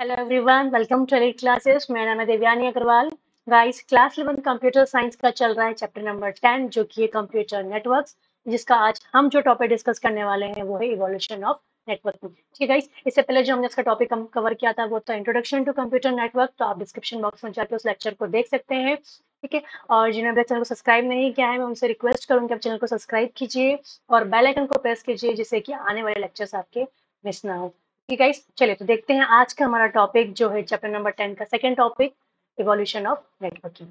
Hello everyone, welcome to elite classes. मेरा नाम है Devyani Agarwal. Guys, class 11 computer science का चल रहा है चैप्टर नंबर 10 जो कि है कंप्यूटर नेटवर्क्स, जिसका आज हम जो टॉपिक डिस्कस करने वाले हैं वो है इवोल्यूशन ऑफ नेटवर्किंग। ठीक है गाइस, इससे पहले जो हमने इसका टॉपिक कवर किया था वो था इंट्रोडक्शन टू कंप्यूटर नेटवर्क। तो आप डिस्क्रिप्शन बॉक्स में जाकर उस लेक्चर को देख सकते हैं। ठीक है, और जिन्होंने अपने चैनल को सब्सक्राइब नहीं किया है मैं उनसे रिक्वेस्ट करूँगी आप चैनल को सब्सक्राइब कीजिए और बेल आइकन को प्रेस कीजिए जिससे कि आने वाले लेक्चर्स आपके मिस ना हो। ठीक है गाइस, चलिए तो देखते हैं आज का हमारा टॉपिक जो है चैप्टर नंबर 10 का second topic, evolution of networking.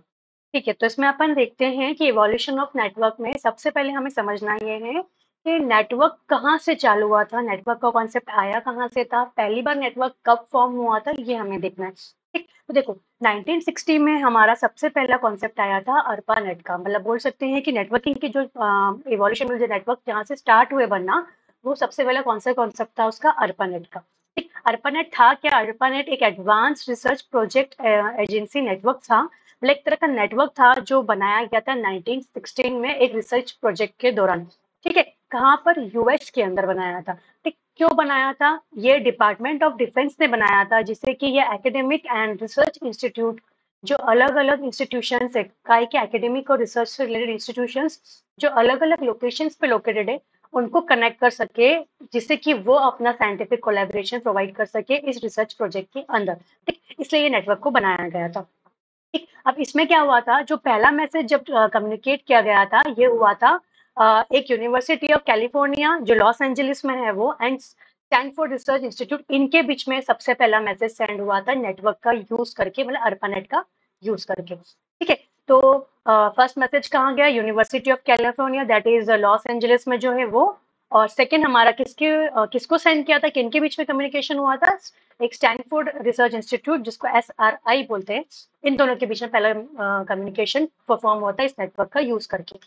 ठीक है, तो इसमें अपन देखते हैं कि इवोल्यूशन ऑफ नेटवर्क में सबसे पहले हमें समझना ये है कि नेटवर्क कहाँ से चालू हुआ था, नेटवर्क का कॉन्सेप्ट आया कहाँ से था, पहली बार नेटवर्क कब फॉर्म हुआ था, ये हमें देखना है। ठीक, तो देखो 1960 में हमारा सबसे पहला कॉन्सेप्ट आया था अर्पानेट का। मतलब बोल सकते हैं कि नेटवर्किंग की जो इवोल्यूशन में जो नेटवर्क जहाँ से स्टार्ट हुए बनना, वो सबसे पहला कौन सा कॉन्सेप्ट था उसका, अर्पानेट का। अर्पानेट था क्या? अर्पानेट एक advance research project agency network था। मतलब एक तरह का नेटवर्क था जो बनाया गया था 1916 में एक रिसर्च प्रोजेक्ट के दौरान। ठीक है, कहाँ पर? यूएस के अंदर बनाया था। ठीक, क्यों बनाया था? ये डिपार्टमेंट ऑफ डिफेंस ने बनाया था, जिससे कि ये एकेडमिक एंड रिसर्च इंस्टीट्यूट जो अलग अलग इंस्टीट्यूशन है, काय के एकेडमिक और रिसर्च से रिलेटेड इंस्टीट्यूशन जो अलग अलग लोकेशन पे लोकेटेड है, उनको कनेक्ट कर सके, जिससे कि वो अपना साइंटिफिक कोलैबोरेशन प्रोवाइड कर सके इस रिसर्च प्रोजेक्ट के अंदर। ठीक, इसलिए ये नेटवर्क को बनाया गया था। ठीक, अब इसमें क्या हुआ था, जो पहला मैसेज जब कम्युनिकेट किया गया था ये हुआ था एक यूनिवर्सिटी ऑफ कैलिफोर्निया जो लॉस एंजलिस में है वो, एंड स्टैनफोर्ड रिसर्च इंस्टीट्यूट, इनके बीच में सबसे पहला मैसेज सेंड हुआ था नेटवर्क का यूज करके, मतलब अर्पानेट का यूज करके। ठीक है, तो फर्स्ट मैसेज कहाँ गया? University of California, that is Los Angeles में जो है वो। और सेकंड हमारा किसको सेंड किया था, किनके बीच में कम्युनिकेशन हुआ था? एक स्टैनफोर्ड रिसर्च इंस्टीट्यूट जिसको SRI बोलते हैं, इन दोनों के बीच में पहला कम्युनिकेशन परफॉर्म होता है इस नेटवर्क का यूज करके।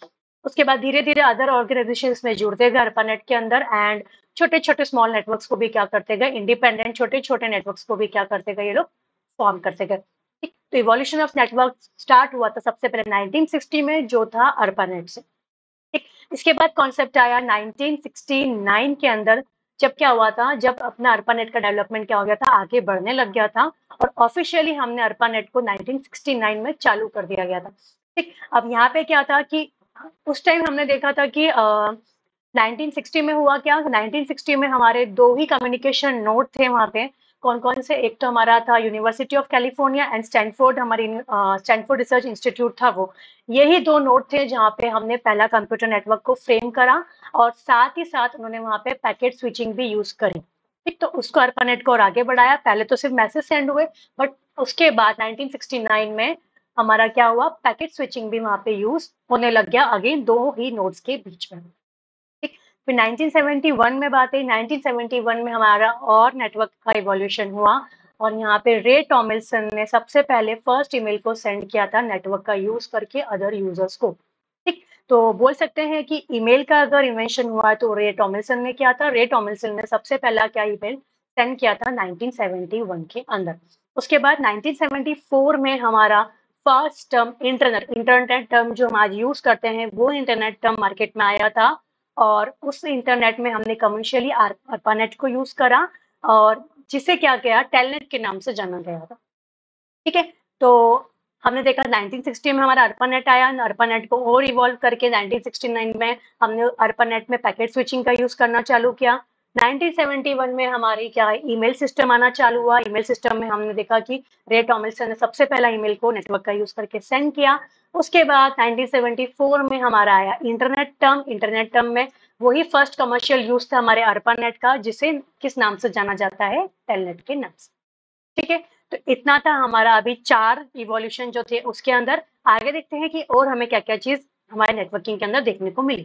उसके बाद धीरे धीरे अदर ऑर्गेनाइजेशन में जुड़ते गए अर्पानेट के अंदर, एंड छोटे छोटे स्मॉल नेटवर्क्स को भी क्या करते गए, इंडिपेंडेंट छोटे छोटे नेटवर्क्स को भी क्या करते गए, ये लोग फॉर्म करते गए। ठीक, तो इवोल्यूशन ऑफ नेटवर्क स्टार्ट हुआ था सबसे पहले 1960 में जो था अर्पानेट से। ठीक, इसके बाद कॉन्सेप्ट आया 1969 के अंदर, जब क्या हुआ था, जब अपना अर्पानेट का डेवलपमेंट क्या हो गया था, आगे बढ़ने लग गया था, और ऑफिशियली हमने अर्पानेट को 1969 में चालू कर दिया गया था। ठीक, अब यहाँ पे क्या था कि उस टाइम हमने देखा था कि 1960 में हुआ क्या, 1960 में हमारे दो ही कम्युनिकेशन नोड थे वहां पे। कौन कौन से? एक तो हमारा था university of California and Stanford, हमारी स्टैनफोर्ड रिसर्च इंस्टीट्यूट था वो। यही दो नोड थे जहाँ पे हमने पहला कंप्यूटर नेटवर्क को फ्रेम करा, और साथ ही साथ उन्होंने वहां पे पैकेट स्विचिंग भी यूज करी। ठीक, तो उसको अर्पानेट को और आगे बढ़ाया। पहले तो सिर्फ मैसेज सेंड हुए, बट उसके बाद 1969 में हमारा क्या हुआ, पैकेट स्विचिंग भी वहां पे यूज होने लग गया, अगेन दो ही नोड्स के बीच में। ठीक, फिर 1971 में बात है, 1971 में हमारा और नेटवर्क का इवोल्यूशन हुआ, और यहाँ पे रे टॉमिल्सन ने सबसे पहले फर्स्ट ईमेल को सेंड किया था नेटवर्क का यूज करके अदर यूजर्स को। ठीक, तो बोल सकते हैं कि ईमेल का अगर इन्वेंशन हुआ तो रे टॉमिल्सन ने किया था। रे टॉमिल्सन ने सबसे पहला क्या ईमेल सेंड किया था 1971 के अंदर। उसके बाद 1974 में हमारा फर्स्ट टर्म इंटरनेट टर्म जो हम आज यूज करते हैं वो इंटरनेट टर्म मार्केट में आया था, और उस इंटरनेट में हमने कमर्शियली अर्पानेट को यूज करा, और जिसे क्या किया, टेलनेट के नाम से जाना गया था। ठीक है, तो हमने देखा 1960 में हमारा अर्पानेट आया, अर्पानेट को और इवॉल्व करके 1969 में हमने अर्पानेट में पैकेट स्विचिंग का यूज करना चालू किया। 1971 में हमारी क्या ईमेल सिस्टम आना चालू हुआ। ईमेल सिस्टम में हमने देखा कि रे टॉमिल्सन ने सबसे पहला ईमेल को नेटवर्क का यूज करके सेंड किया। उसके बाद 1974 में हमारा आया इंटरनेट टर्म में वही फर्स्ट कमर्शियल यूज था हमारे अर्पानेट का, जिसे किस नाम से जाना जाता है, टेलनेट के नाम से। ठीक है, तो इतना था हमारा अभी 4 इवोल्यूशन जो थे उसके अंदर। आगे देखते हैं कि और हमें क्या क्या चीज हमारे नेटवर्किंग के अंदर देखने को मिली।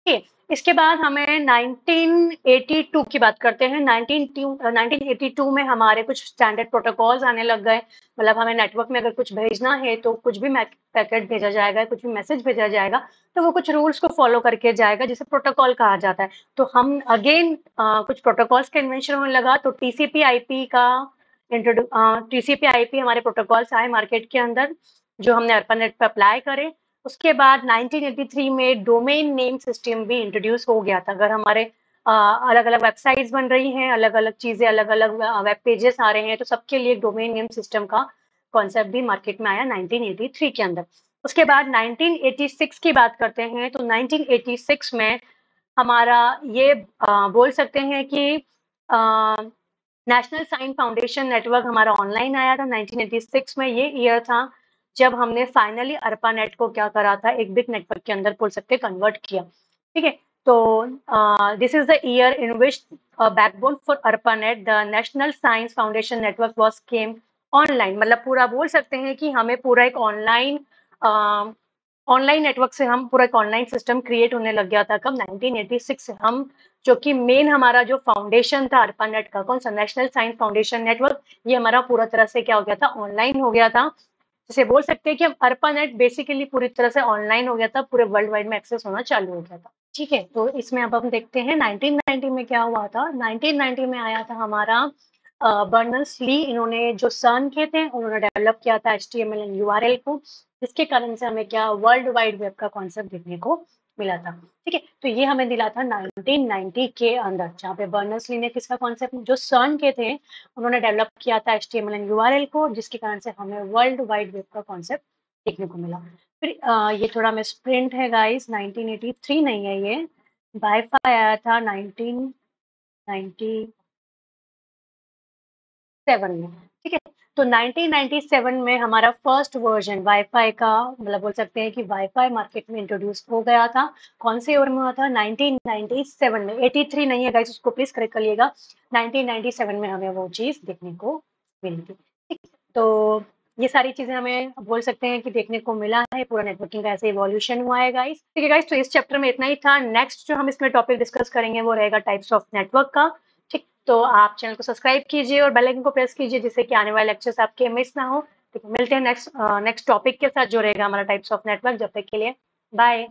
ठीक है, इसके बाद हमें 1982 की बात करते हैं। 1982 में हमारे कुछ स्टैंडर्ड प्रोटोकॉल्स आने लग गए। मतलब हमें नेटवर्क में अगर कुछ भेजना है तो कुछ भी पैकेट भेजा जाएगा, कुछ भी मैसेज भेजा जाएगा, तो वो कुछ रूल्स को फॉलो करके जाएगा, जिसे प्रोटोकॉल कहा जाता है। तो हम अगेन कुछ प्रोटोकॉल्स का इन्वेंशन होने लगा, तो टीसीपी/आईपी का टीसीपी/आईपी हमारे प्रोटोकॉल्स आए मार्केट के अंदर, जो हमने अर्पानेट पर अप्लाई करे। उसके बाद 1983 में डोमेन नेम सिस्टम भी इंट्रोड्यूस हो गया था। अगर हमारे अलग अलग वेबसाइट्स बन रही हैं, अलग अलग चीजें, अलग अलग वेब पेजेस आ रहे हैं, तो सबके लिए डोमेन नेम सिस्टम का कॉन्सेप्ट भी मार्केट में आया 1983 के अंदर। उसके बाद 1986 की बात करते हैं, तो 1986 में हमारा ये बोल सकते हैं कि नेशनल साइंस फाउंडेशन नेटवर्क हमारा ऑनलाइन आया था 1986 में। ये ईयर था जब हमने फाइनली ARPANET को क्या करा था, एक बिग नेटवर्क के अंदर बोल सकते कन्वर्ट किया। ठीक है, तो this is the year in which backbone for ARPANET the national science foundation network was came online. मतलब पूरा बोल सकते हैं कि हमें पूरा एक ऑनलाइन नेटवर्क से हम पूरा एक ऑनलाइन सिस्टम क्रिएट होने लग गया था। कब? 1986 से। हम जो कि मेन हमारा जो फाउंडेशन था ARPANET का, कौन सा? नेशनल साइंस फाउंडेशन नेटवर्क, ये हमारा पूरा तरह से क्या हो गया था? ऑनलाइन हो गया था। जैसे बोल सकते हैं कि हम ARPANET बेसिकली पूरी तरह से ऑनलाइन हो गया था, पूरे वर्ल्ड वाइड में एक्सेस होना चालू हो गया था। ठीक है, तो इसमें अब हम देखते हैं 1990 में क्या हुआ था। 1990 में आया था हमारा बर्नर्स ली। इन्होंने जो CERN के थे, उन्होंने डेवलप किया था HTML एंड URL को, जिसके कारण से हमें क्या वर्ल्ड वाइड वेब का कॉन्सेप्ट देखने को मिला था। ठीक है, तो ये हमें मिला था 1990 के अंदर, जहाँ पे बर्नर्स ली ने किसका कॉन्सेप्ट, जो CERN के थे, उन्होंने डेवलप किया था HTML एंड URL को, जिसके कारण से हमें वर्ल्ड वाइड वेब का कॉन्सेप्ट देखने को मिला। फिर ये थोड़ा में स्प्रिंट है गाइस, 1983 नहीं है ये, वाईफाई आया था 1997 में। ठीक है, तो 1997 में हमारा फर्स्ट वर्जन वाईफाई का, मतलब बोल सकते हैं कि वाईफाई मार्केट में इंट्रोड्यूस हो गया था। कौन से ईयर में हुआ था? 1997 में। 83 नहीं है गाइस, उसको प्लीज करेक्ट करिएगा। 1997 में हमें वो चीज देखने को मिली थी। ठीक, तो ये सारी चीजें हमें बोल सकते हैं कि देखने को मिला है, पूरा नेटवर्किंग का ऐसे इवोल्यूशन हुआ है गाइस। ठीक है गाइस, तो इस चैप्टर में इतना ही था। नेक्स्ट जो हम इसमें टॉपिक डिस्कस करेंगे वो रहेगा टाइप्स ऑफ नेटवर्क का। ठीक, तो आप चैनल को सब्सक्राइब कीजिए और बेल आइकन को प्रेस कीजिए, जिससे कि आने वाले लेक्चर्स आपके मिस ना हो। ठीक है, मिलते हैं नेक्स्ट टॉपिक के साथ जो रहेगा हमारा टाइप्स ऑफ नेटवर्क। जब तक के लिए बाय।